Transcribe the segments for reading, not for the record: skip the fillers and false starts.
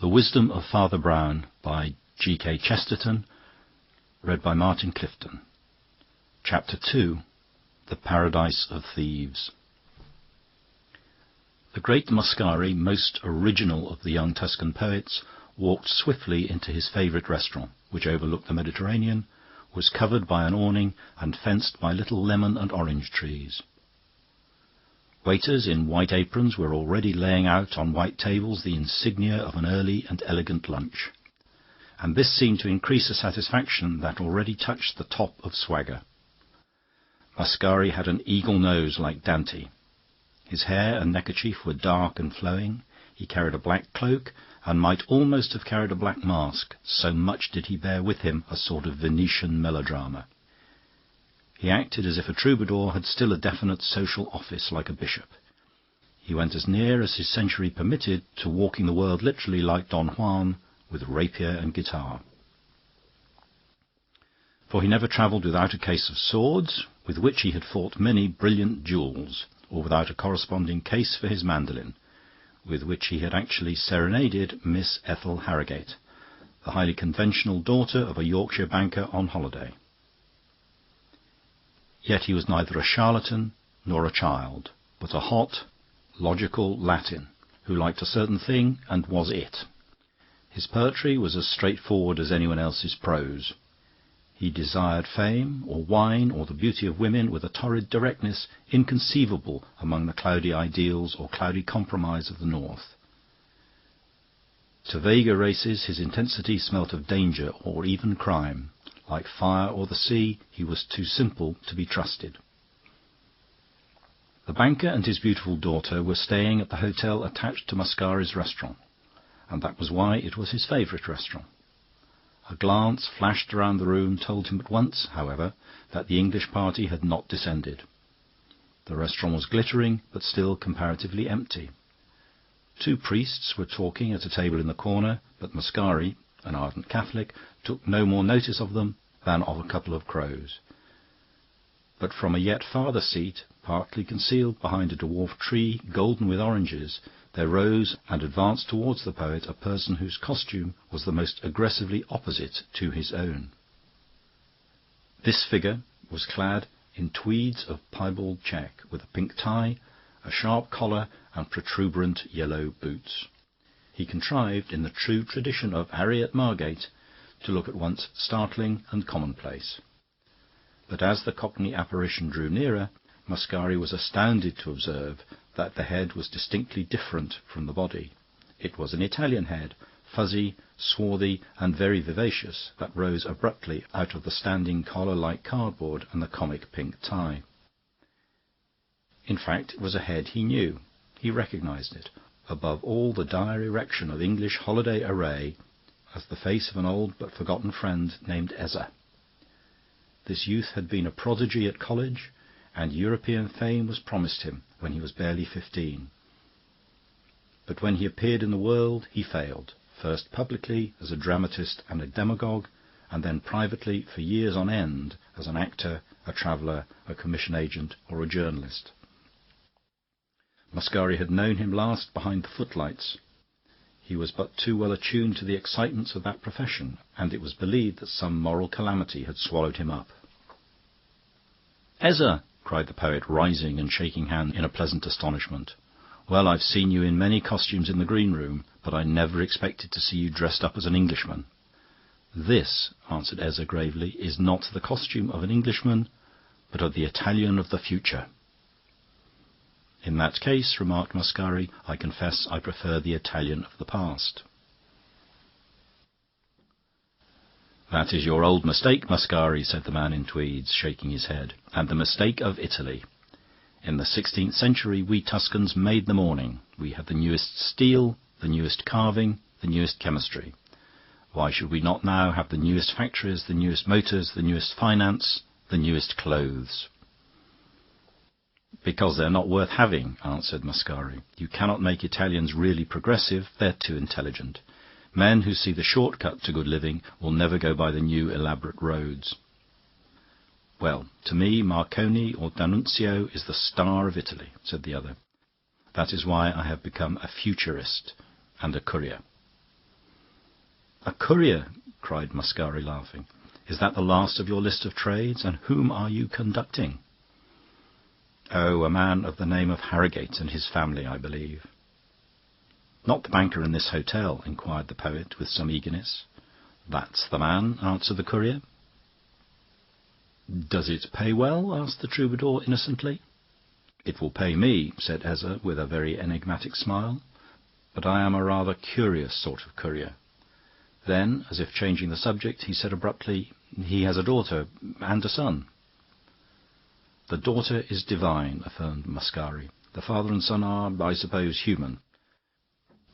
The Wisdom of Father Brown by G.K. Chesterton, read by Martin Clifton. Chapter 2. The Paradise of Thieves. The great Mascari, most original of the young Tuscan poets, walked swiftly into his favourite restaurant, which overlooked the Mediterranean, was covered by an awning, and fenced by little lemon and orange trees. Waiters in white aprons were already laying out on white tables the insignia of an early and elegant lunch, and this seemed to increase a satisfaction that already touched the top of swagger. Mascari had an eagle nose like Dante. His hair and neckerchief were dark and flowing. He carried a black cloak, and might almost have carried a black mask, so much did he bear with him a sort of Venetian melodrama. He acted as if a troubadour had still a definite social office, like a bishop. He went as near as his century permitted to walking the world literally like Don Juan, with rapier and guitar. For he never travelled without a case of swords, with which he had fought many brilliant duels, or without a corresponding case for his mandolin, with which he had actually serenaded Miss Ethel Harrogate, the highly conventional daughter of a Yorkshire banker on holiday. Yet he was neither a charlatan nor a child, but a hot, logical Latin, who liked a certain thing and was it. His poetry was as straightforward as anyone else's prose. He desired fame, or wine, or the beauty of women with a torrid directness inconceivable among the cloudy ideals or cloudy compromise of the North. To vaguer races his intensity smelt of danger or even crime. Like fire or the sea, he was too simple to be trusted. The banker and his beautiful daughter were staying at the hotel attached to Mascari's restaurant, and that was why it was his favourite restaurant. A glance flashed around the room told him at once, however, that the English party had not descended. The restaurant was glittering, but still comparatively empty. 2 priests were talking at a table in the corner, but Mascari, an ardent Catholic, took no more notice of them than of a couple of crows. But from a yet farther seat, partly concealed behind a dwarf tree golden with oranges, there rose and advanced towards the poet a person whose costume was the most aggressively opposite to his own. This figure was clad in tweeds of piebald check, with a pink tie, a sharp collar, and protuberant yellow boots. He contrived, in the true tradition of Harriet Margate, to look at once startling and commonplace. But as the Cockney apparition drew nearer, Mascari was astounded to observe that the head was distinctly different from the body. It was an Italian head, fuzzy, swarthy, and very vivacious, that rose abruptly out of the standing collar like cardboard and the comic pink tie. In fact, it was a head he knew. He recognised it, above all the dire erection of English holiday array, as the face of an old but forgotten friend named Ezza. This youth had been a prodigy at college, and European fame was promised him when he was barely 15. But when he appeared in the world, he failed, first publicly as a dramatist and a demagogue, and then privately for years on end as an actor, a traveller, a commission agent, or a journalist. Mascari had known him last behind the footlights. He was but too well attuned to the excitements of that profession, and it was believed that some moral calamity had swallowed him up. "Ezza!" cried the poet, rising and shaking hands in a pleasant astonishment. "Well, I've seen you in many costumes in the green room, but I never expected to see you dressed up as an Englishman." "This," answered Ezza gravely, "is not the costume of an Englishman, but of the Italian of the future." "In that case," remarked Mascari, "I confess I prefer the Italian of the past." "That is your old mistake, Mascari," said the man in tweeds, shaking his head, "and the mistake of Italy. In the 16th century we Tuscans made the morning. We had the newest steel, the newest carving, the newest chemistry. Why should we not now have the newest factories, the newest motors, the newest finance, the newest clothes?" "Because they're not worth having," answered Mascari. "You cannot make Italians really progressive. They're too intelligent. Men who see the short cut to good living will never go by the new elaborate roads." "Well, to me Marconi or D'Annunzio is the star of Italy," said the other. "That is why I have become a futurist and a courier." "A courier!" cried Mascari, laughing. "Is that the last of your list of trades? And whom are you conducting?" "Oh, a man of the name of Harrogate and his family, I believe." "Not the banker in this hotel?" inquired the poet with some eagerness. "That's the man," answered the courier. "Does it pay well?" asked the troubadour innocently. "It will pay me," said Ezza with a very enigmatic smile. "But I am a rather curious sort of courier." Then, as if changing the subject, he said abruptly, "He has a daughter and a son." "The daughter is divine," affirmed Mascari. "The father and son are, I suppose, human.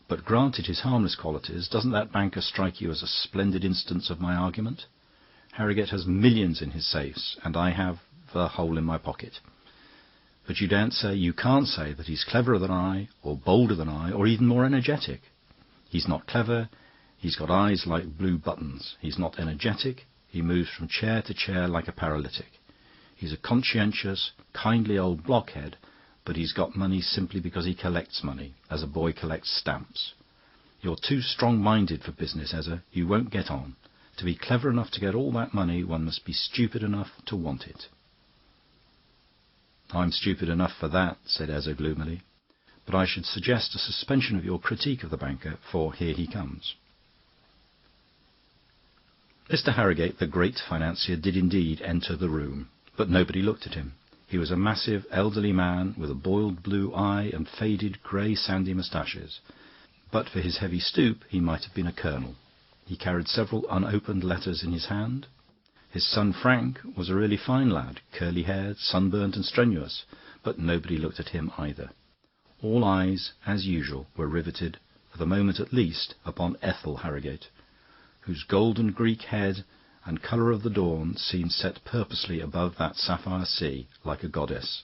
But granted his harmless qualities, doesn't that banker strike you as a splendid instance of my argument? Harrogate has millions in his safes, and I have a hole in my pocket. But you can't say that he's cleverer than I, or bolder than I, or even more energetic. He's not clever, he's got eyes like blue buttons. He's not energetic, he moves from chair to chair like a paralytic. He's a conscientious, kindly old blockhead, but he's got money simply because he collects money, as a boy collects stamps. You're too strong-minded for business, Ezza. You won't get on. To be clever enough to get all that money, one must be stupid enough to want it." "I'm stupid enough for that," said Ezza gloomily. "But I should suggest a suspension of your critique of the banker, for here he comes." Mr. Harrogate, the great financier, did indeed enter the room, but nobody looked at him. He was a massive, elderly man with a boiled blue eye and faded, grey, sandy moustaches. But for his heavy stoop, he might have been a colonel. He carried several unopened letters in his hand. His son Frank was a really fine lad, curly-haired, sunburnt and strenuous, but nobody looked at him either. All eyes, as usual, were riveted, for the moment at least, upon Ethel Harrogate, whose golden Greek head and colour of the dawn seemed set purposely above that sapphire sea, like a goddess.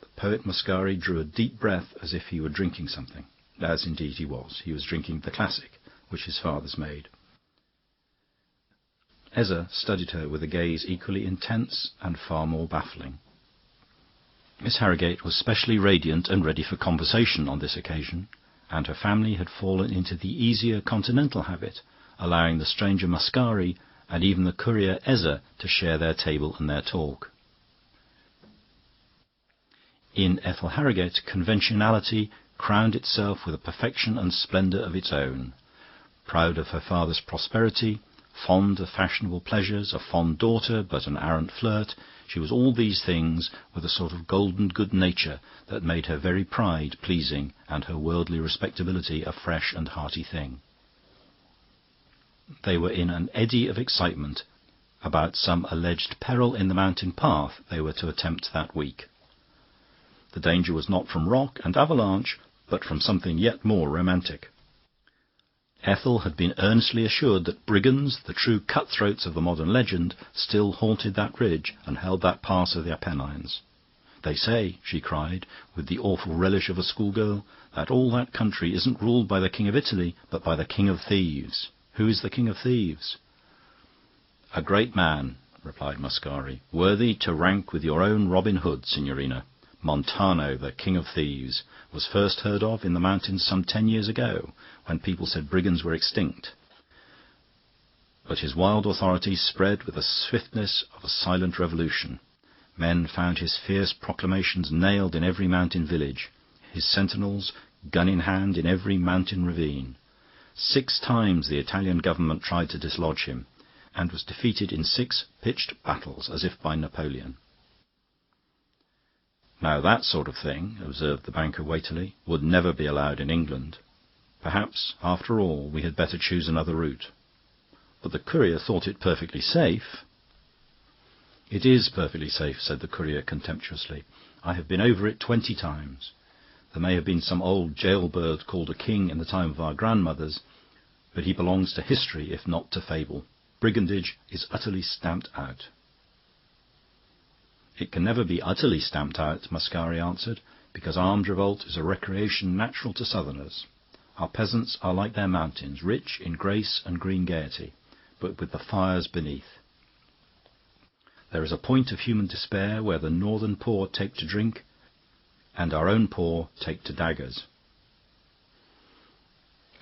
The poet Mascari drew a deep breath as if he were drinking something, as indeed he was. He was drinking the classic, which his fathers made. Ezza studied her with a gaze equally intense and far more baffling. Miss Harrogate was specially radiant and ready for conversation on this occasion, and her family had fallen into the easier continental habit, allowing the stranger Mascari and even the courier Ezza to share their table and their talk. In Ethel Harrogate, conventionality crowned itself with a perfection and splendour of its own. Proud of her father's prosperity, fond of fashionable pleasures, a fond daughter but an arrant flirt, she was all these things with a sort of golden good nature that made her very pride pleasing and her worldly respectability a fresh and hearty thing. They were in an eddy of excitement about some alleged peril in the mountain path they were to attempt that week. The danger was not from rock and avalanche, but from something yet more romantic. Ethel had been earnestly assured that brigands, the true cutthroats of the modern legend, still haunted that ridge and held that pass of the Apennines. "They say," she cried, with the awful relish of a schoolgirl, "that all that country isn't ruled by the King of Italy, but by the King of Thieves. Who is the King of Thieves?" "A great man," replied Mascari, "worthy to rank with your own Robin Hood, Signorina. Montano, the King of Thieves, was first heard of in the mountains some 10 years ago, when people said brigands were extinct. But his wild authority spread with the swiftness of a silent revolution. Men found his fierce proclamations nailed in every mountain village, his sentinels, gun in hand, in every mountain ravine. 6 times the Italian government tried to dislodge him, and was defeated in 6 pitched battles, as if by Napoleon." "Now that sort of thing," observed the banker weightily, "would never be allowed in England. Perhaps, after all, we had better choose another route." But the courier thought it perfectly safe. "It is perfectly safe," said the courier contemptuously. "I have been over it 20 times. There may have been some old jailbird called a king in the time of our grandmothers, but he belongs to history if not to fable. Brigandage is utterly stamped out." "It can never be utterly stamped out," Mascari answered, "because armed revolt is a recreation natural to southerners. Our peasants are like their mountains, rich in grace and green gaiety, but with the fires beneath. There is a point of human despair where the northern poor take to drink, and our own poor take to daggers."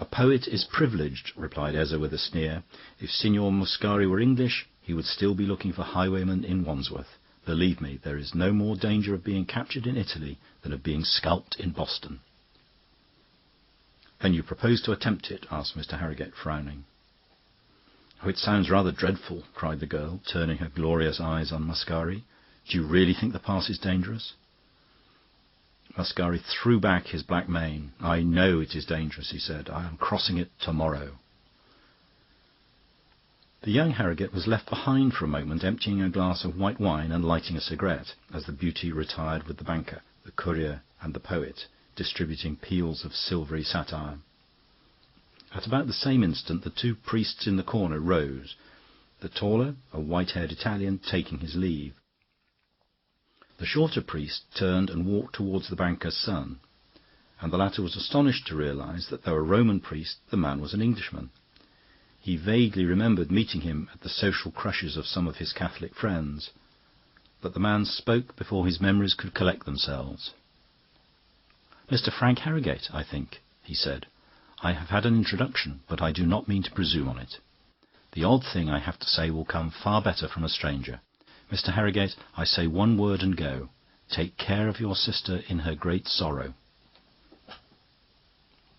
"A poet is privileged," replied Ezza with a sneer. "If Signor Muscari were English, he would still be looking for highwaymen in Wandsworth. Believe me, there is no more danger of being captured in Italy than of being scalped in Boston." "Then you propose to attempt it?" asked Mr. Harrigate, frowning. "Oh, it sounds rather dreadful," cried the girl, turning her glorious eyes on Muscari. "Do you really think the pass is dangerous?" Muscari threw back his black mane. "I know it is dangerous," he said. "I am crossing it tomorrow." The young Harrigate was left behind for a moment, emptying a glass of white wine and lighting a cigarette, as the beauty retired with the banker, the courier, and the poet, distributing peals of silvery satire. At about the same instant the two priests in the corner rose, the taller, a white-haired Italian, taking his leave. The shorter priest turned and walked towards the banker's son, and the latter was astonished to realise that though a Roman priest, the man was an Englishman. He vaguely remembered meeting him at the social crushes of some of his Catholic friends, but the man spoke before his memories could collect themselves. "Mr. Frank Harrigate, I think," he said. "I have had an introduction, but I do not mean to presume on it. The odd thing I have to say will come far better from a stranger. Mr. Harrigate, I say one word and go. Take care of your sister in her great sorrow."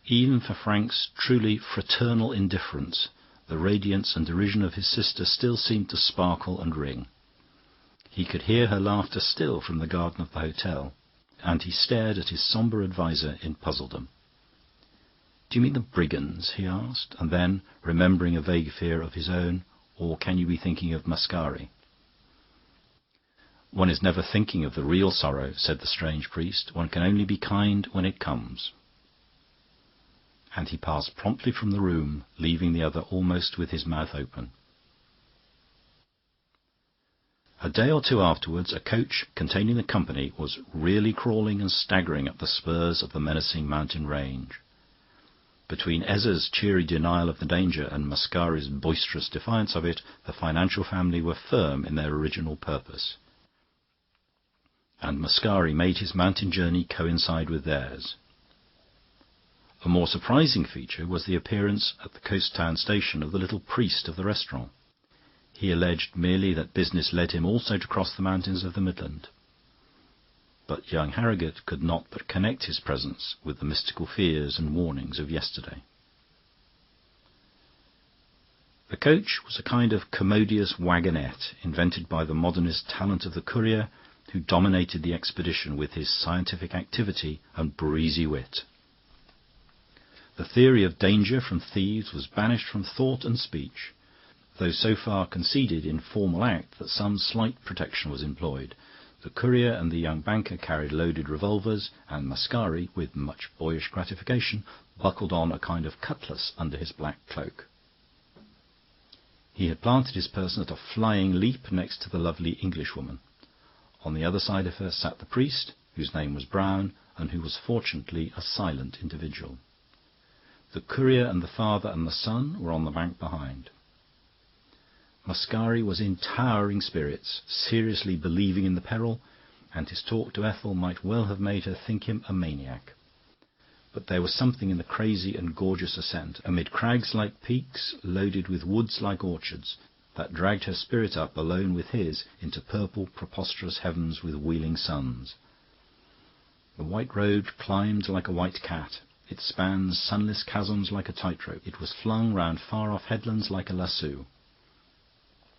Even for Frank's truly fraternal indifference, the radiance and derision of his sister still seemed to sparkle and ring. He could hear her laughter still from the garden of the hotel, and he stared at his sombre adviser in puzzledom. "Do you mean the brigands?" he asked, and then, remembering a vague fear of his own, "Or can you be thinking of Muscari?" "One is never thinking of the real sorrow," said the strange priest. "One can only be kind when it comes." And he passed promptly from the room, leaving the other almost with his mouth open. A day or two afterwards, a coach containing the company was really crawling and staggering up the spurs of the menacing mountain range. Between Ezza's cheery denial of the danger and Muscari's boisterous defiance of it, the financial family were firm in their original purpose, and Muscari made his mountain journey coincide with theirs. A more surprising feature was the appearance at the coast town station of the little priest of the restaurant. He alleged merely that business led him also to cross the mountains of the Midland. But young Harrigate could not but connect his presence with the mystical fears and warnings of yesterday. The coach was a kind of commodious wagonette invented by the modernist talent of the courier, who dominated the expedition with his scientific activity and breezy wit. The theory of danger from thieves was banished from thought and speech, though so far conceded in formal act that some slight protection was employed. The courier and the young banker carried loaded revolvers, and Muscari, with much boyish gratification, buckled on a kind of cutlass under his black cloak. He had planted his person at a flying leap next to the lovely Englishwoman. On the other side of her sat the priest, whose name was Brown, and who was fortunately a silent individual. The courier and the father and the son were on the bank behind. Muscari was in towering spirits, seriously believing in the peril, and his talk to Ethel might well have made her think him a maniac. But there was something in the crazy and gorgeous ascent, amid crags like peaks, loaded with woods like orchards, that dragged her spirit up, alone with his, into purple, preposterous heavens with wheeling suns. The white road climbed like a white cat. It spanned sunless chasms like a tightrope. It was flung round far-off headlands like a lasso.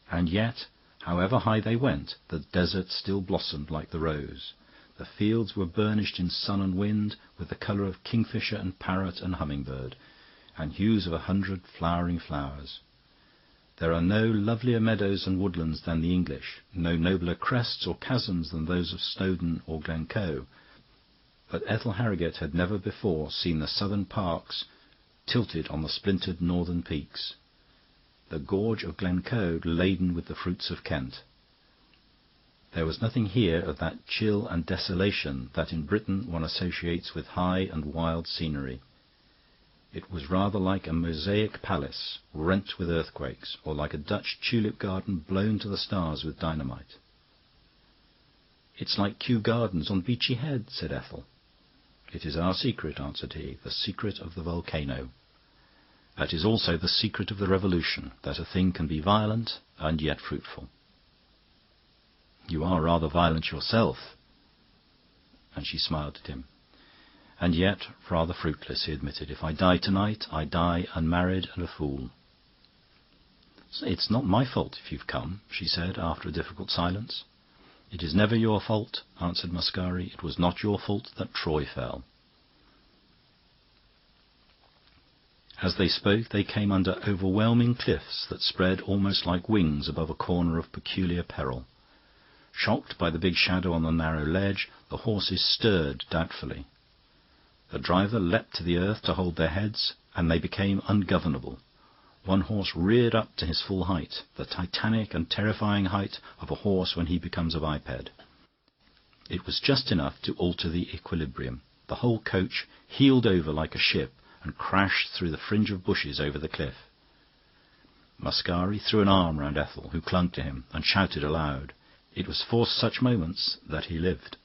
And yet, however high they went, the desert still blossomed like the rose. The fields were burnished in sun and wind with the colour of kingfisher and parrot and hummingbird, and hues of 100 flowering flowers. There are no lovelier meadows and woodlands than the English, no nobler crests or chasms than those of Snowdon or Glencoe. But Ethel Harrigate had never before seen the southern parks tilted on the splintered northern peaks, the gorge of Glencoe laden with the fruits of Kent. There was nothing here of that chill and desolation that in Britain one associates with high and wild scenery. It was rather like a mosaic palace rent with earthquakes, or like a Dutch tulip garden blown to the stars with dynamite. "It's like Kew Gardens on Beachy Head," said Ethel. "It is our secret," answered he, "the secret of the volcano. That is also the secret of the revolution, that a thing can be violent and yet fruitful. You are rather violent yourself." And she smiled at him. "And yet rather fruitless," he admitted. "If I die tonight, I die unmarried and a fool." "It's not my fault if you've come," she said, after a difficult silence. "It is never your fault," answered Mascari. "It was not your fault that Troy fell." As they spoke, they came under overwhelming cliffs that spread almost like wings above a corner of peculiar peril. Shocked by the big shadow on the narrow ledge, the horses stirred doubtfully. The driver leapt to the earth to hold their heads, and they became ungovernable. One horse reared up to his full height, the titanic and terrifying height of a horse when he becomes a biped. It was just enough to alter the equilibrium. The whole coach heeled over like a ship and crashed through the fringe of bushes over the cliff. Mascari threw an arm round Ethel, who clung to him, and shouted aloud. It was for such moments that he lived.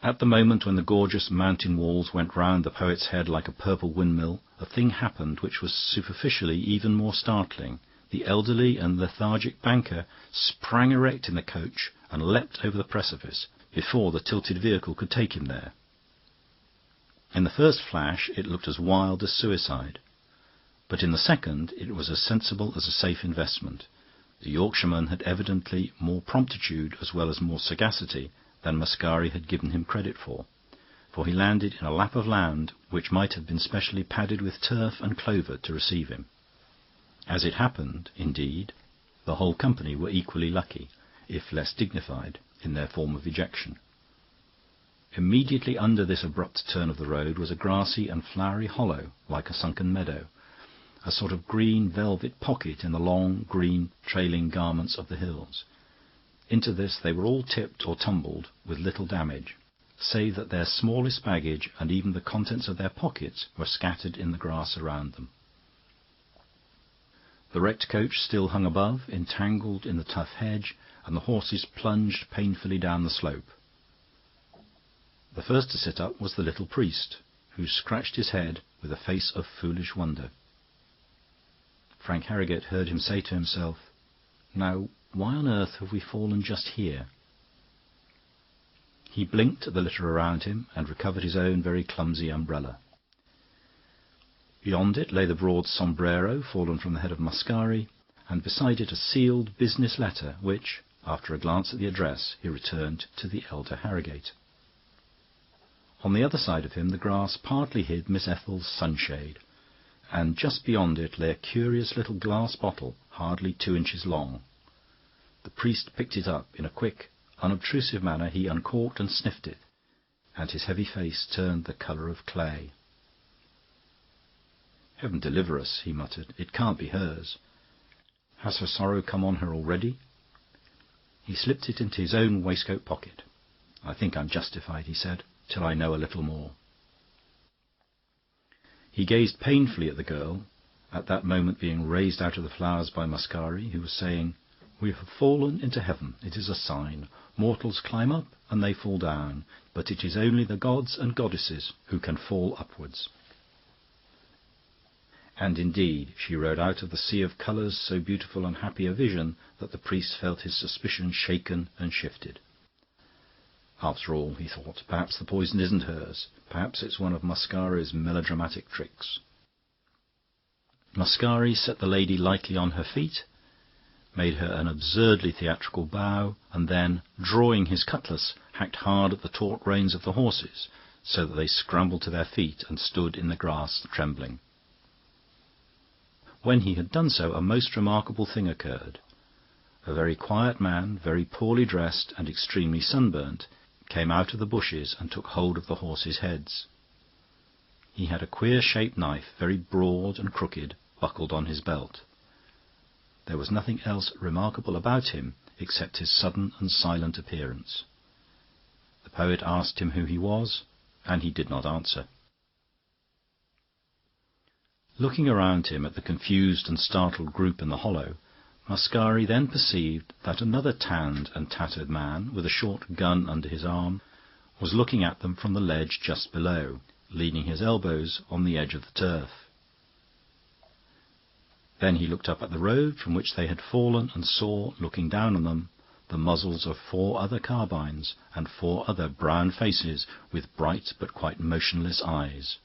At the moment when the gorgeous mountain walls went round the poet's head like a purple windmill, a thing happened which was superficially even more startling. The elderly and lethargic banker sprang erect in the coach and leapt over the precipice before the tilted vehicle could take him there. In the first flash it looked as wild as suicide, but in the second it was as sensible as a safe investment. The Yorkshireman had evidently more promptitude as well as more sagacity than Mascari had given him credit for he landed in a lap of land which might have been specially padded with turf and clover to receive him. As it happened, indeed, the whole company were equally lucky, if less dignified, in their form of ejection. Immediately under this abrupt turn of the road was a grassy and flowery hollow, like a sunken meadow, a sort of green velvet pocket in the long, green, trailing garments of the hills. Into this they were all tipped or tumbled with little damage, save that their smallest baggage and even the contents of their pockets were scattered in the grass around them. The wrecked coach still hung above, entangled in the tough hedge, and the horses plunged painfully down the slope. The first to sit up was the little priest, who scratched his head with a face of foolish wonder. Frank Harrogate heard him say to himself, "Now, why on earth have we fallen just here?" He blinked at the litter around him and recovered his own very clumsy umbrella. Beyond it lay the broad sombrero fallen from the head of Mascari, and beside it a sealed business letter which, after a glance at the address, he returned to the elder Harrogate. On the other side of him the grass partly hid Miss Ethel's sunshade, and just beyond it lay a curious little glass bottle hardly 2 inches long. The priest picked it up. In a quick, unobtrusive manner he uncorked and sniffed it, and his heavy face turned the colour of clay. "Heaven deliver us," he muttered. "It can't be hers. Has her sorrow come on her already?" He slipped it into his own waistcoat pocket. "I think I'm justified," he said, "till I know a little more." He gazed painfully at the girl, at that moment being raised out of the flowers by Mascari, who was saying, "We have fallen into heaven. It is a sign. Mortals climb up and they fall down, but it is only the gods and goddesses who can fall upwards." And indeed she rode out of the sea of colours so beautiful and happy a vision that the priest felt his suspicion shaken and shifted. After all, he thought, perhaps the poison isn't hers. Perhaps it's one of Mascari's melodramatic tricks. Mascari set the lady lightly on her feet, made her an absurdly theatrical bow, and then, drawing his cutlass, hacked hard at the taut reins of the horses, so that they scrambled to their feet and stood in the grass trembling. When he had done so, a most remarkable thing occurred. A very quiet man, very poorly dressed and extremely sunburnt, came out of the bushes and took hold of the horses' heads. He had a queer-shaped knife, very broad and crooked, buckled on his belt. There was nothing else remarkable about him except his sudden and silent appearance. The poet asked him who he was, and he did not answer. Looking around him at the confused and startled group in the hollow, Mascari then perceived that another tanned and tattered man, with a short gun under his arm, was looking at them from the ledge just below, leaning his elbows on the edge of the turf. Then he looked up at the road from which they had fallen and saw, looking down on them, the muzzles of 4 other carbines and 4 other brown faces with bright but quite motionless eyes.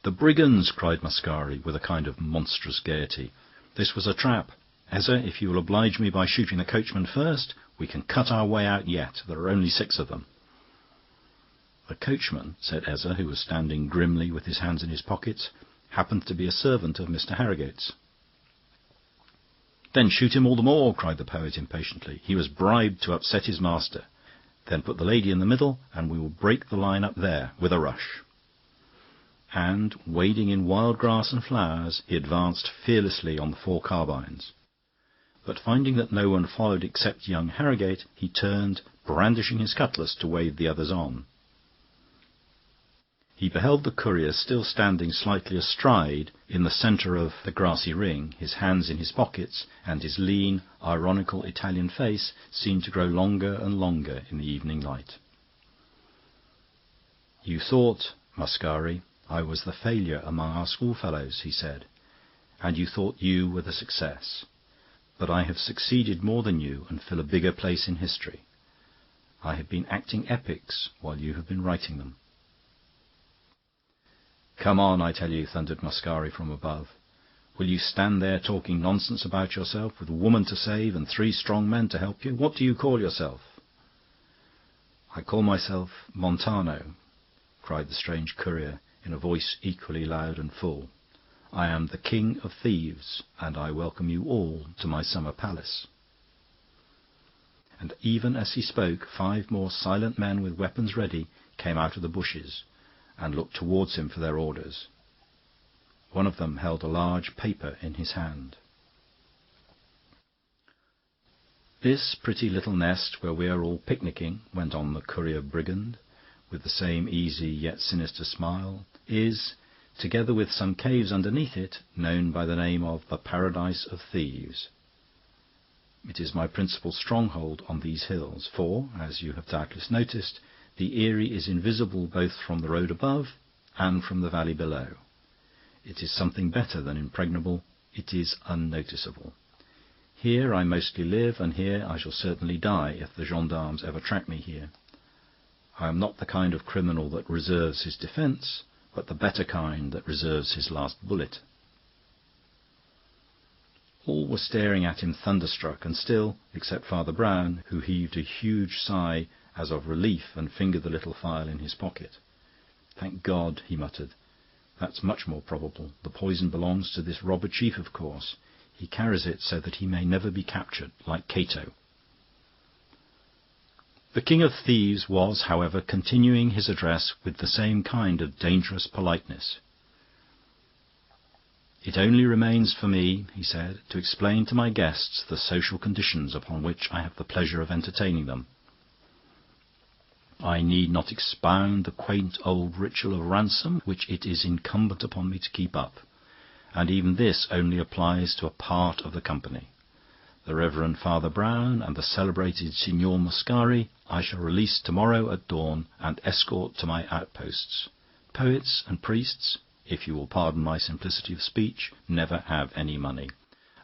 "The brigands!" cried Mascari, with a kind of monstrous gaiety. "This was a trap. Eza, if you will oblige me by shooting the coachman first, we can cut our way out yet. There are only 6 of them." "The coachman," said Eza, who was standing grimly with his hands in his pockets, "happened to be a servant of Mr. Harrigate's." "Then shoot him all the more," cried the poet impatiently. "He was bribed to upset his master. Then put the lady in the middle, and we will break the line up there with a rush." And, wading in wild grass and flowers, he advanced fearlessly on the 4 carbines. But finding that no one followed except young Harrigate, he turned, brandishing his cutlass, to wave the others on. He beheld the courier still standing slightly astride in the centre of the grassy ring, his hands in his pockets, and his lean, ironical Italian face seemed to grow longer and longer in the evening light. "You thought, Mascari, I was the failure among our schoolfellows," he said, "and you thought you were the success. But I have succeeded more than you and fill a bigger place in history. I have been acting epics while you have been writing them." "Come on, I tell you," thundered Mascari from above. "Will you stand there talking nonsense about yourself, with a woman to save and 3 strong men to help you? What do you call yourself?" "I call myself Montano," cried the strange courier, in a voice equally loud and full. "I am the King of Thieves, and I welcome you all to my summer palace." And even as he spoke, 5 more silent men with weapons ready came out of the bushes and looked towards him for their orders. One of them held a large paper in his hand. "This pretty little nest where we are all picnicking," went on the courier brigand, with the same easy yet sinister smile, "is, together with some caves underneath it, known by the name of the Paradise of Thieves. It is my principal stronghold on these hills, for, as you have doubtless noticed, the Erie is invisible both from the road above and from the valley below. It is something better than impregnable, it is unnoticeable. Here I mostly live, and here I shall certainly die if the gendarmes ever track me here. I am not the kind of criminal that reserves his defence, but the better kind that reserves his last bullet." All were staring at him thunderstruck, and still, except Father Brown, who heaved a huge sigh as of relief and fingered the little phial in his pocket. "Thank God," he muttered. "That's much more probable. The poison belongs to this robber chief, of course. He carries it so that he may never be captured, like Cato." The King of Thieves was, however, continuing his address with the same kind of dangerous politeness. "It only remains for me," he said, "to explain to my guests the social conditions upon which I have the pleasure of entertaining them. I need not expound the quaint old ritual of ransom which it is incumbent upon me to keep up, and even this only applies to a part of the company. The Reverend Father Brown and the celebrated Signor Mascari I shall release tomorrow at dawn and escort to my outposts. Poets and priests, if you will pardon my simplicity of speech, never have any money.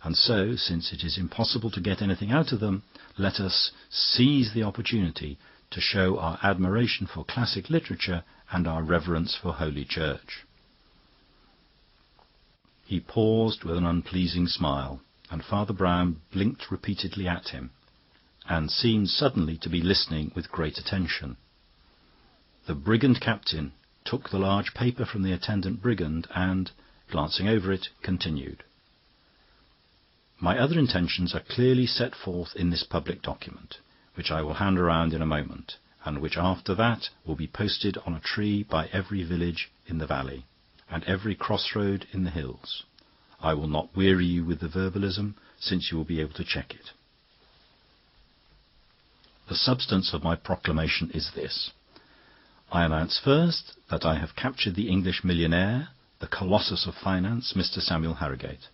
And so, since it is impossible to get anything out of them, let us seize the opportunity to show our admiration for classic literature and our reverence for Holy Church." He paused with an unpleasing smile, and Father Brown blinked repeatedly at him, and seemed suddenly to be listening with great attention. The brigand captain took the large paper from the attendant brigand and, glancing over it, continued. "My other intentions are clearly set forth in this public document, which I will hand around in a moment, and which after that will be posted on a tree by every village in the valley, and every crossroad in the hills. I will not weary you with the verbalism, since you will be able to check it. The substance of my proclamation is this. I announce first that I have captured the English millionaire, the colossus of finance, Mr. Samuel Harrigate.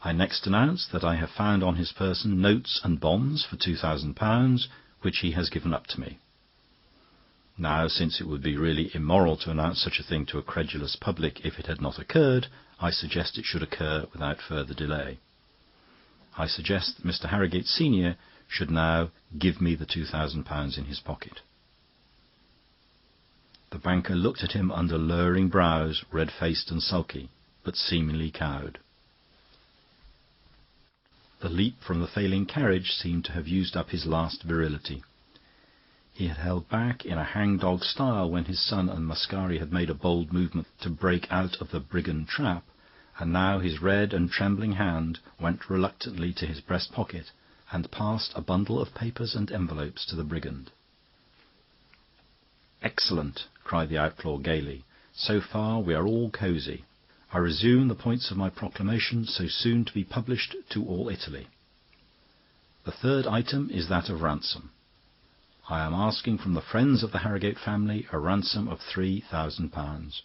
I next announce that I have found on his person notes and bonds for £2,000, which he has given up to me. Now, since it would be really immoral to announce such a thing to a credulous public if it had not occurred, I suggest it should occur without further delay. I suggest that Mr. Harrogate senior should now give me the £2,000 in his pocket." The banker looked at him under lowering brows, red-faced and sulky, but seemingly cowed. The leap from the failing carriage seemed to have used up his last virility. He had held back in a hang-dog style when his son and Mascari had made a bold movement to break out of the brigand trap, and now his red and trembling hand went reluctantly to his breast-pocket and passed a bundle of papers and envelopes to the brigand. "Excellent!" cried the outlaw gaily. "So far we are all cosy. I resume the points of my proclamation, so soon to be published to all Italy. The third item is that of ransom. I am asking from the friends of the Harrogate family a ransom of £3,000,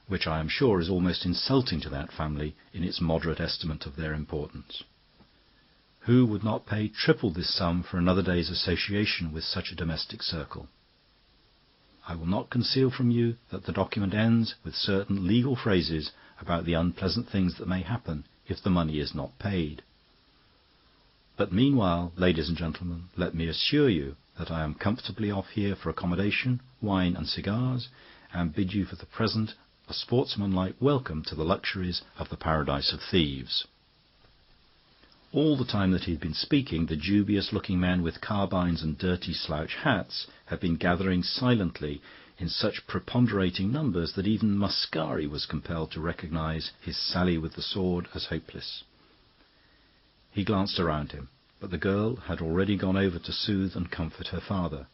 which I am sure is almost insulting to that family in its moderate estimate of their importance. Who would not pay triple this sum for another day's association with such a domestic circle? I will not conceal from you that the document ends with certain legal phrases about the unpleasant things that may happen if the money is not paid. But meanwhile, ladies and gentlemen, let me assure you that I am comfortably off here for accommodation, wine and cigars, and bid you for the present a sportsmanlike welcome to the luxuries of the paradise of thieves." All the time that he had been speaking, the dubious-looking men with carbines and dirty slouch hats had been gathering silently in such preponderating numbers that even Mascari was compelled to recognise his sally with the sword as hopeless. He glanced around him, but the girl had already gone over to soothe and comfort her father,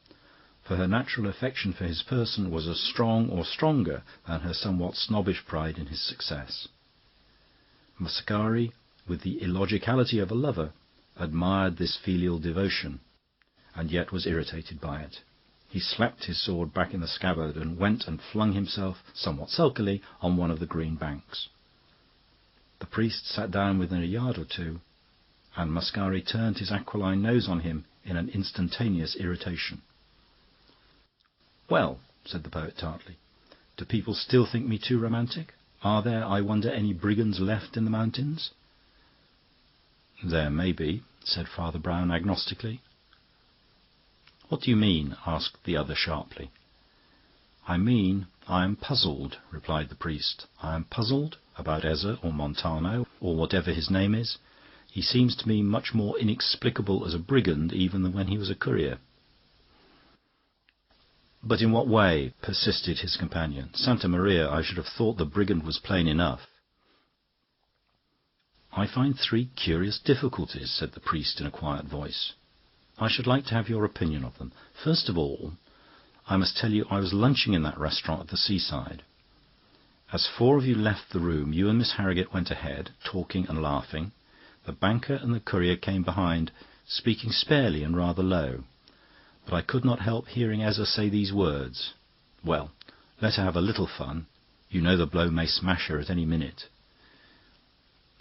for her natural affection for his person was as strong or stronger than her somewhat snobbish pride in his success. Mascari, with the illogicality of a lover, admired this filial devotion, and yet was irritated by it. He slapped his sword back in the scabbard and went and flung himself, somewhat sulkily, on one of the green banks. The priest sat down within a yard or two, and Mascari turned his aquiline nose on him in an instantaneous irritation. "Well," said the poet tartly, "do people still think me too romantic? Are there, I wonder, any brigands left in the mountains?" "There may be," said Father Brown agnostically. "What do you mean?" asked the other sharply. "I mean I am puzzled," replied the priest. "I am puzzled about Ezza or Montano, or whatever his name is. He seems to me much more inexplicable as a brigand even than when he was a courier." "But in what way?" persisted his companion. "Santa Maria, I should have thought the brigand was plain enough." "I find three curious difficulties," said the priest in a quiet voice. "I should like to have your opinion of them. First of all, I must tell you I was lunching in that restaurant at the seaside. As four of you left the room, you and Miss Harrogate went ahead, talking and laughing. The banker and the courier came behind, speaking sparely and rather low. But I could not help hearing Ezza say these words: 'Well, let her have a little fun. You know the blow may smash her at any minute.'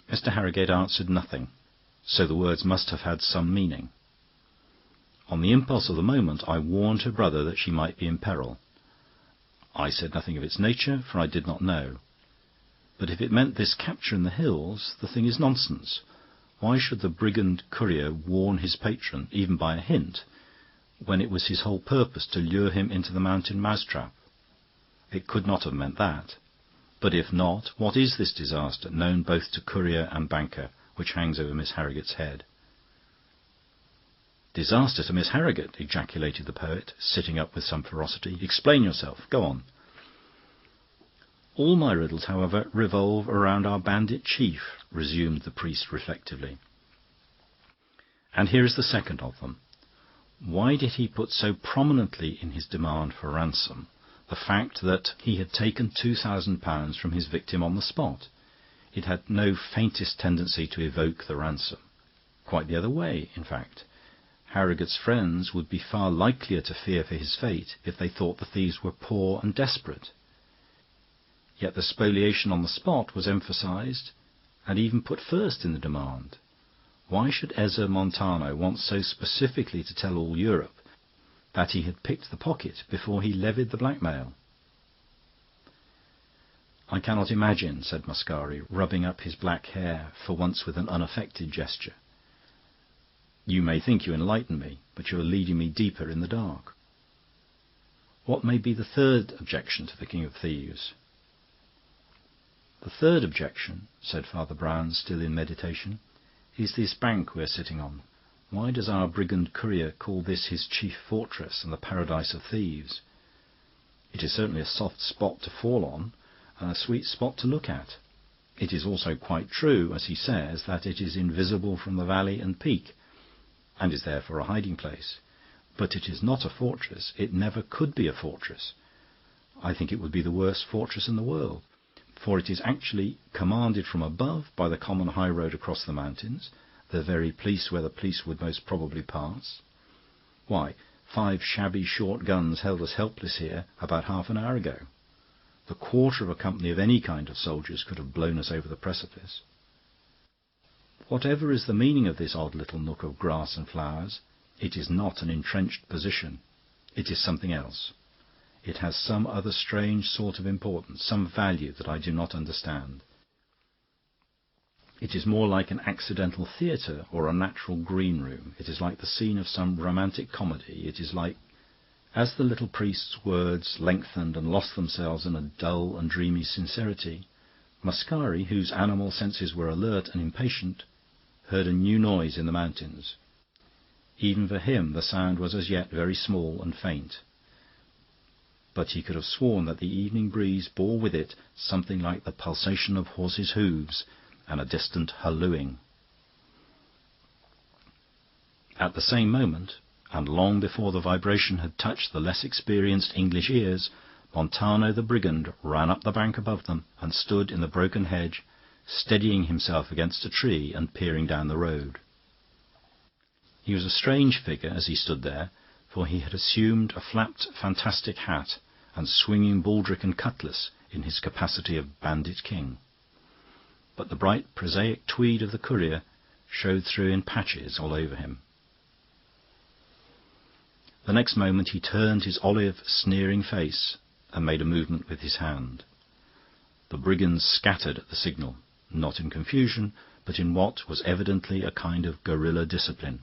Mr. Harrogate answered nothing, so the words must have had some meaning. On the impulse of the moment, I warned her brother that she might be in peril. I said nothing of its nature, for I did not know. But if it meant this capture in the hills, the thing is nonsense. Why should the brigand courier warn his patron, even by a hint, when it was his whole purpose to lure him into the mountain mousetrap? It could not have meant that. But if not, what is this disaster, known both to courier and banker, which hangs over Miss Harrogate's head?" "Disaster to Miss Harrogate!" ejaculated the poet, sitting up with some ferocity. "Explain yourself. Go on." "All my riddles, however, revolve around our bandit chief," resumed the priest reflectively. "And here is the second of them. Why did he put so prominently in his demand for ransom the fact that he had taken £2,000 from his victim on the spot? It had no faintest tendency to evoke the ransom. Quite the other way, in fact. Harrogate's friends would be far likelier to fear for his fate if they thought the thieves were poor and desperate. Yet the spoliation on the spot was emphasised and even put first in the demand. Why should Ezza Montano want so specifically to tell all Europe that he had picked the pocket before he levied the blackmail. "I cannot imagine," said Mascari, rubbing up his black hair, for once with an unaffected gesture. "You may think you enlighten me, but you are leading me deeper in the dark. What may be the third objection to the King of Thieves?" "The third objection," said Father Brown, still in meditation, "is this bank we are sitting on. Why does our brigand courier call this his chief fortress and the paradise of thieves? It is certainly a soft spot to fall on, and a sweet spot to look at. It is also quite true, as he says, that it is invisible from the valley and peak, and is therefore a hiding-place. But it is not a fortress. It never could be a fortress. I think it would be the worst fortress in the world, for it is actually commanded from above by the common high road across the mountains, the very place where the police would most probably pass. Why, 5 shabby short guns held us helpless here about half an hour ago. The quarter of a company of any kind of soldiers could have blown us over the precipice. Whatever is the meaning of this odd little nook of grass and flowers, it is not an entrenched position. It is something else. It has some other strange sort of importance, some value that I do not understand. It is more like an accidental theatre or a natural green-room. It is like the scene of some romantic comedy. It is like..." As the little priest's words lengthened and lost themselves in a dull and dreamy sincerity, Mascari, whose animal senses were alert and impatient, heard a new noise in the mountains. Even for him the sound was as yet very small and faint, but he could have sworn that the evening breeze bore with it something like the pulsation of horses' hooves and a distant hallooing. At the same moment, and long before the vibration had touched the less experienced English ears, Montano the brigand ran up the bank above them and stood in the broken hedge, steadying himself against a tree and peering down the road. He was a strange figure as he stood there, for he had assumed a flapped fantastic hat and swinging baldric and cutlass in his capacity of bandit king. But the bright prosaic tweed of the courier showed through in patches all over him. The next moment he turned his olive, sneering face and made a movement with his hand. The brigands scattered at the signal, not in confusion, but in what was evidently a kind of guerrilla discipline.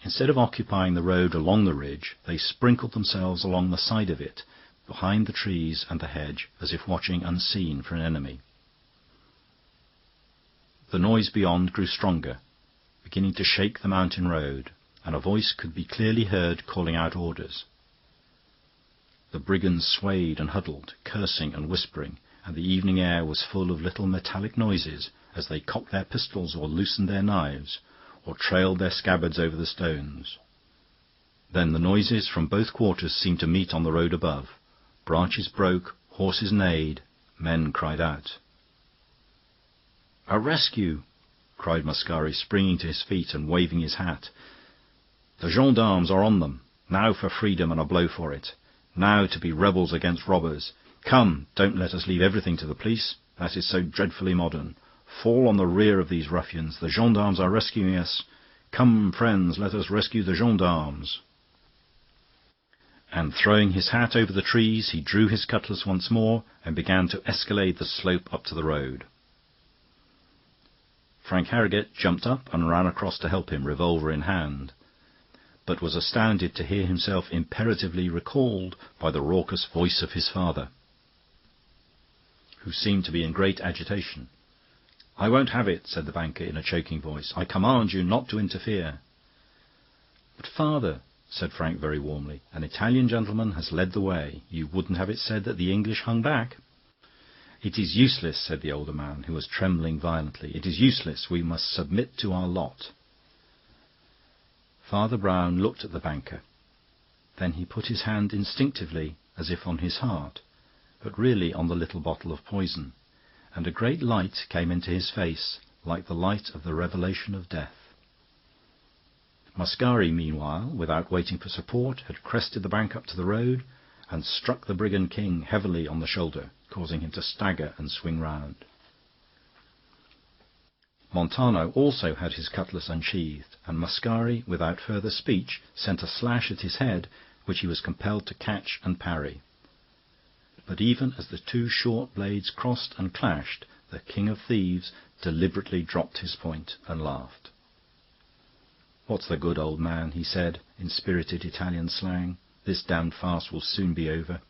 Instead of occupying the road along the ridge, they sprinkled themselves along the side of it, behind the trees and the hedge, as if watching unseen for an enemy. The noise beyond grew stronger, beginning to shake the mountain road, and a voice could be clearly heard calling out orders. The brigands swayed and huddled, cursing and whispering, and the evening air was full of little metallic noises as they cocked their pistols or loosened their knives, or trailed their scabbards over the stones. Then the noises from both quarters seemed to meet on the road above. Branches broke, horses neighed, men cried out. "A rescue!" cried Mascari, springing to his feet and waving his hat. "The gendarmes are on them. Now for freedom and a blow for it. Now to be rebels against robbers. Come, don't let us leave everything to the police. That is so dreadfully modern. Fall on the rear of these ruffians. The gendarmes are rescuing us. Come, friends, let us rescue the gendarmes." And throwing his hat over the trees, he drew his cutlass once more and began to escalade the slope up to the road. Frank Harrogate jumped up and ran across to help him, revolver in hand, but was astounded to hear himself imperatively recalled by the raucous voice of his father, who seemed to be in great agitation. "I won't have it," said the banker in a choking voice. "I command you not to interfere." "But, father," said Frank very warmly, "an Italian gentleman has led the way. You wouldn't have it said that the English hung back." "It is useless," said the older man, who was trembling violently. "It is useless. We must submit to our lot." Father Brown looked at the banker. Then he put his hand instinctively, as if on his heart, but really on the little bottle of poison, and a great light came into his face, like the light of the revelation of death. Mascari, meanwhile, without waiting for support, had crested the bank up to the road and struck the brigand king heavily on the shoulder, causing him to stagger and swing round. Montano also had his cutlass unsheathed, and Mascari, without further speech, sent a slash at his head, which he was compelled to catch and parry. But even as the two short blades crossed and clashed, the King of Thieves deliberately dropped his point and laughed. "What's the good, old man?" he said, in spirited Italian slang. "This damned farce will soon be over."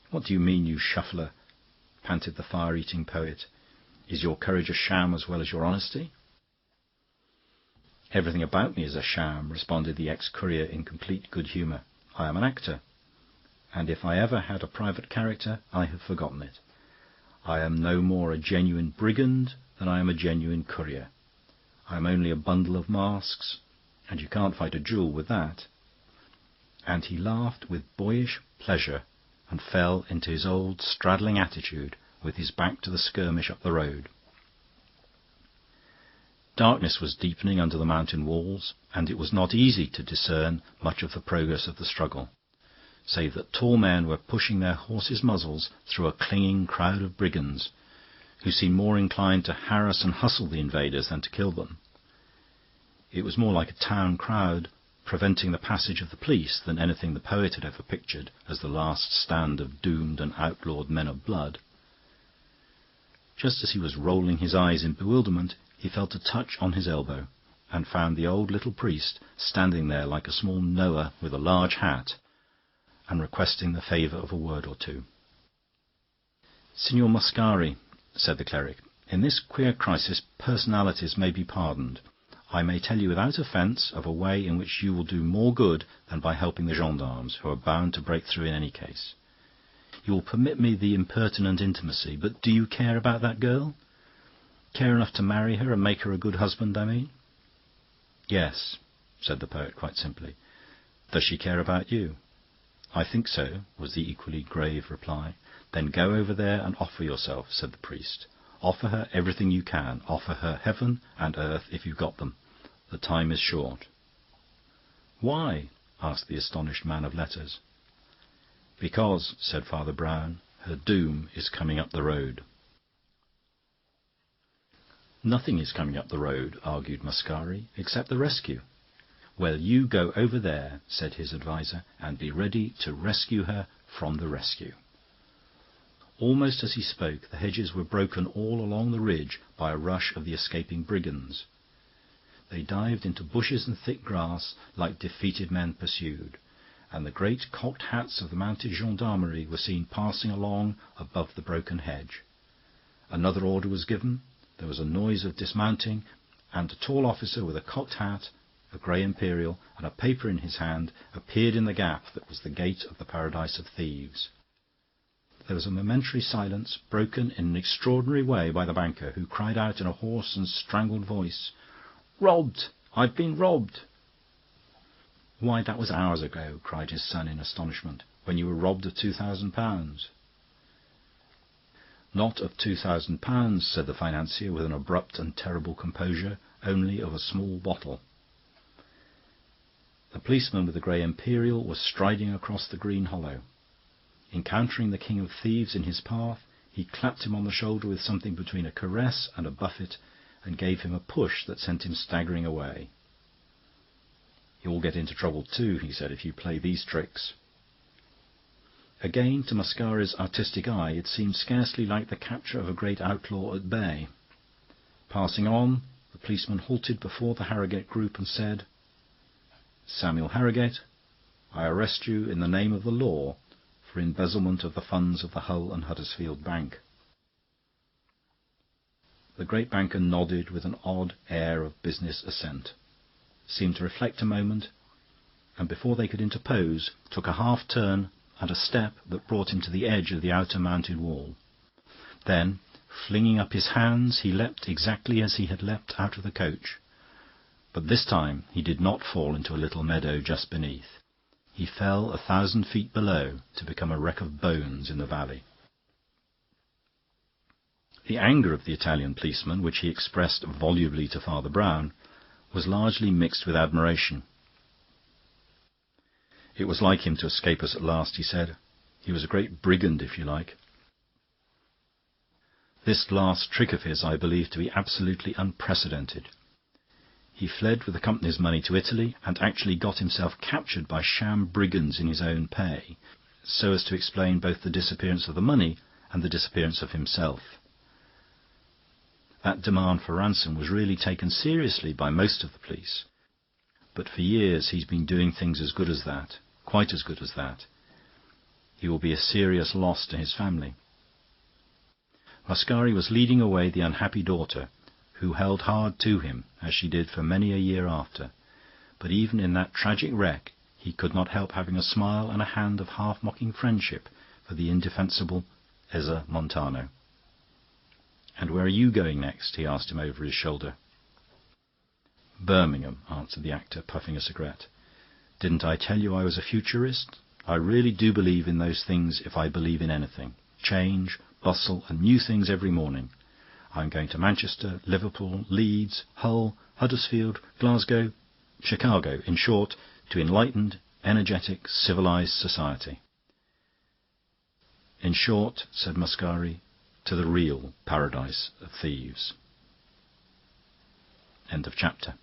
"What do you mean, you shuffler?" panted the fire-eating poet. "Is your courage a sham as well as your honesty?" "Everything about me is a sham," responded the ex-courier in complete good humour. "I am an actor, and if I ever had a private character, I have forgotten it. I am no more a genuine brigand than I am a genuine courier. I am only a bundle of masks, and you can't fight a duel with that." And he laughed with boyish pleasure and fell into his old straddling attitude with his back to the skirmish up the road. Darkness was deepening under the mountain walls, and it was not easy to discern much of the progress of the struggle, save that tall men were pushing their horses' muzzles through a clinging crowd of brigands, who seemed more inclined to harass and hustle the invaders than to kill them. It was more like a town crowd preventing the passage of the police than anything the poet had ever pictured as the last stand of doomed and outlawed men of blood. Just as he was rolling his eyes in bewilderment, he felt a touch on his elbow, and found the old little priest standing there like a small Noah with a large hat, and requesting the favour of a word or two. "Signor Mascari," said the cleric, "in this queer crisis personalities may be pardoned. I may tell you without offence of a way in which you will do more good than by helping the gendarmes, who are bound to break through in any case. You will permit me the impertinent intimacy, but do you care about that girl? Care enough to marry her and make her a good husband, I mean?" "Yes," said the poet quite simply. "Does she care about you?" "I think so," was the equally grave reply. "Then go over there and offer yourself," said the priest. "Offer her everything you can. Offer her heaven and earth if you've got them. The time is short." "Why?" asked the astonished man of letters. "Because," said Father Brown, "her doom is coming up the road." "Nothing is coming up the road," argued Mascari, "except the rescue." "Well, you go over there," said his adviser, "and be ready to rescue her from the rescue." Almost as he spoke, the hedges were broken all along the ridge by a rush of the escaping brigands. They dived into bushes and thick grass like defeated men pursued, and the great cocked hats of the mounted gendarmerie were seen passing along above the broken hedge. Another order was given, there was a noise of dismounting, and a tall officer with a cocked hat, a grey imperial, and a paper in his hand appeared in the gap that was the gate of the Paradise of Thieves. There was a momentary silence, broken in an extraordinary way by the banker, who cried out in a hoarse and strangled voice, "Robbed! I've been robbed!" "Why, that was hours ago," cried his son in astonishment, "when you were robbed of £2,000. "Not of £2,000, said the financier with an abrupt and terrible composure, "only of a small bottle." The policeman with the grey imperial was striding across the green hollow. Encountering the King of Thieves in his path, he clapped him on the shoulder with something between a caress and a buffet, and gave him a push that sent him staggering away. "You'll get into trouble too," he said, "if you play these tricks." Again, to Mascari's artistic eye, it seemed scarcely like the capture of a great outlaw at bay. Passing on, the policeman halted before the Harrogate group and said, "Samuel Harrogate, I arrest you in the name of the law for embezzlement of the funds of the Hull and Huddersfield Bank." The great banker nodded with an odd air of business assent, seemed to reflect a moment, and before they could interpose, took a half-turn and a step that brought him to the edge of the outer mounted wall. Then, flinging up his hands, he leapt exactly as he had leapt out of the coach. But this time he did not fall into a little meadow just beneath. He fell 1,000 feet below to become a wreck of bones in the valley. The anger of the Italian policeman, which he expressed volubly to Father Brown, was largely mixed with admiration. "It was like him to escape us at last," he said. "He was a great brigand, if you like." This last trick of his I believe to be absolutely unprecedented. He fled with the company's money to Italy, and actually got himself captured by sham brigands in his own pay, so as to explain both the disappearance of the money and the disappearance of himself. That demand for ransom was really taken seriously by most of the police, but for years he's been doing things as good as that, quite as good as that. He will be a serious loss to his family. Mascari was leading away the unhappy daughter, who held hard to him, as she did for many a year after. But even in that tragic wreck he could not help having a smile and a hand of half-mocking friendship for the indefensible Ezza Montano. "And where are you going next?" he asked him over his shoulder. "Birmingham," answered the actor, puffing a cigarette. "Didn't I tell you I was a futurist? I really do believe in those things if I believe in anything. Change, bustle, and new things every morning. I'm going to Manchester, Liverpool, Leeds, Hull, Huddersfield, Glasgow, Chicago, in short, to enlightened, energetic, civilised society." "In short," said Mascari, "to the real paradise of thieves." End of chapter.